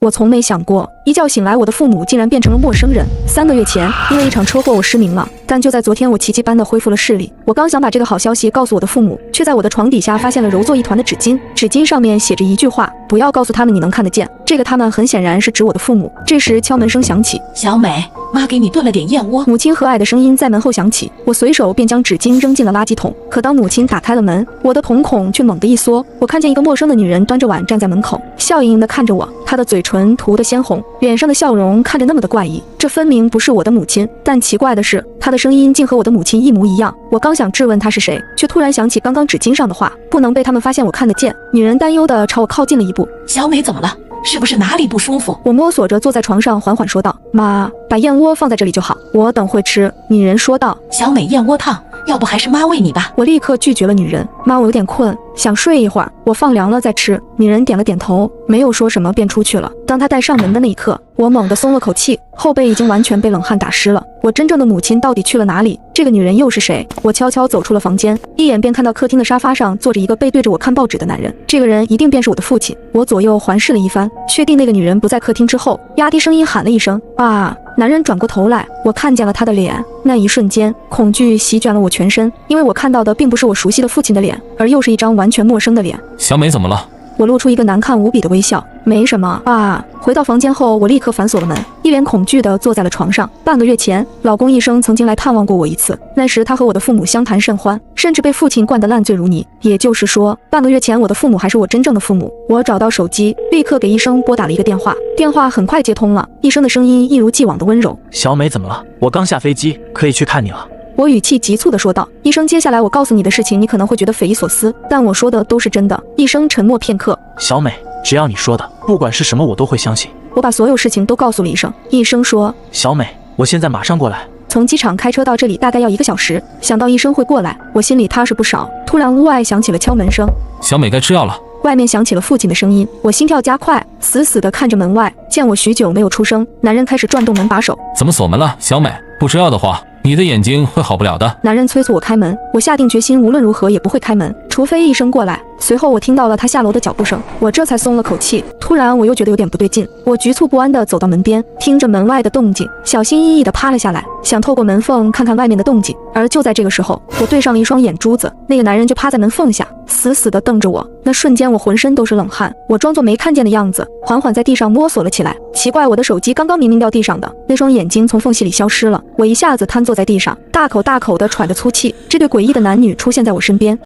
我从没想过，一觉醒来，我的父母竟然变成了陌生人。3个月前，因为一场车祸，我失明了，但就在昨天，我奇迹般的恢复了视力。我刚想把这个好消息告诉我的父母，却在我的床底下发现了揉作一团的纸巾，纸巾上面写着一句话：不要告诉他们你能看得见。这个他们很显然是指我的父母。这时敲门声响起，小美，妈给你炖了点燕窝。母亲和蔼的声音在门后响起，我随手便将纸巾扔进了垃圾桶。可当母亲打开了门，我的瞳孔却猛地一缩，我看见一个陌生的女人端着碗站在门口，笑盈盈地看着我，她的嘴唇涂得鲜红，脸上的笑容看着那么的怪异。这分明不是我的母亲，但奇怪的是，她的声音竟和我的母亲一模一样。我刚想质问她是谁，却突然想起刚刚纸巾上的话，不能被他们发现我看得见。女人担忧地朝我靠近了一步。小美怎么了？是不是哪里不舒服？我摸索着坐在床上，缓缓说道：妈，把燕窝放在这里就好，我等会吃。女人说道：小美，燕窝烫，要不还是妈喂你吧。我立刻拒绝了女人。妈，我有点困，想睡一会儿，我放凉了再吃。女人点了点头，没有说什么便出去了。当她带上门的那一刻，我猛地松了口气，后背已经完全被冷汗打湿了。我真正的母亲到底去了哪里？这个女人又是谁？我悄悄走出了房间，一眼便看到客厅的沙发上坐着一个背对着我看报纸的男人。这个人一定便是我的父亲。我左右环视了一番，确定那个女人不在客厅之后，压低声音喊了一声：啊！男人转过头来，我看见了他的脸。那一瞬间，恐惧席卷了我全身，因为我看到的并不是我熟悉的父亲的脸，而又是一张完全陌生的脸。小美怎么了？我露出一个难看无比的微笑，没什么啊。回到房间后，我立刻反锁了门，一脸恐惧地坐在了床上。半个月前，老公医生曾经来探望过我一次，那时他和我的父母相谈甚欢，甚至被父亲灌得烂醉如泥。也就是说，半个月前我的父母还是我真正的父母。我找到手机，立刻给医生拨打了一个电话，电话很快接通了，医生的声音一如既往的温柔。小美怎么了？我刚下飞机，可以去看你了。我语气急促地说道：医生，接下来我告诉你的事情，你可能会觉得匪夷所思，但我说的都是真的。医生沉默片刻，小美，只要你说的，不管是什么我都会相信。我把所有事情都告诉了医生。医生说：小美，我现在马上过来。从机场开车到这里大概要1个小时，想到医生会过来，我心里踏实不少。突然屋外响起了敲门声，小美该吃药了。外面响起了父亲的声音，我心跳加快，死死地看着门外。见我许久没有出声，男人开始转动门把手。怎么锁门了？小美，不吃药的话，你的眼睛会好不了的。男人催促我开门，我下定决心无论如何也不会开门，除非医生过来。随后我听到了他下楼的脚步声，我这才松了口气。突然我又觉得有点不对劲，我局促不安地走到门边，听着门外的动静，小心翼翼地趴了下来，想透过门缝看看外面的动静。而就在这个时候，我对上了一双眼珠子，那个男人就趴在门缝下，死死地瞪着我。那瞬间我浑身都是冷汗，我装作没看见的样子，缓缓在地上摸索了起来。奇怪，我的手机刚刚明明掉地上的，那双眼睛从缝隙里消失了。我一下子瘫坐在地上，大口大口地喘着粗气。这对诡异的男女出现在我身边，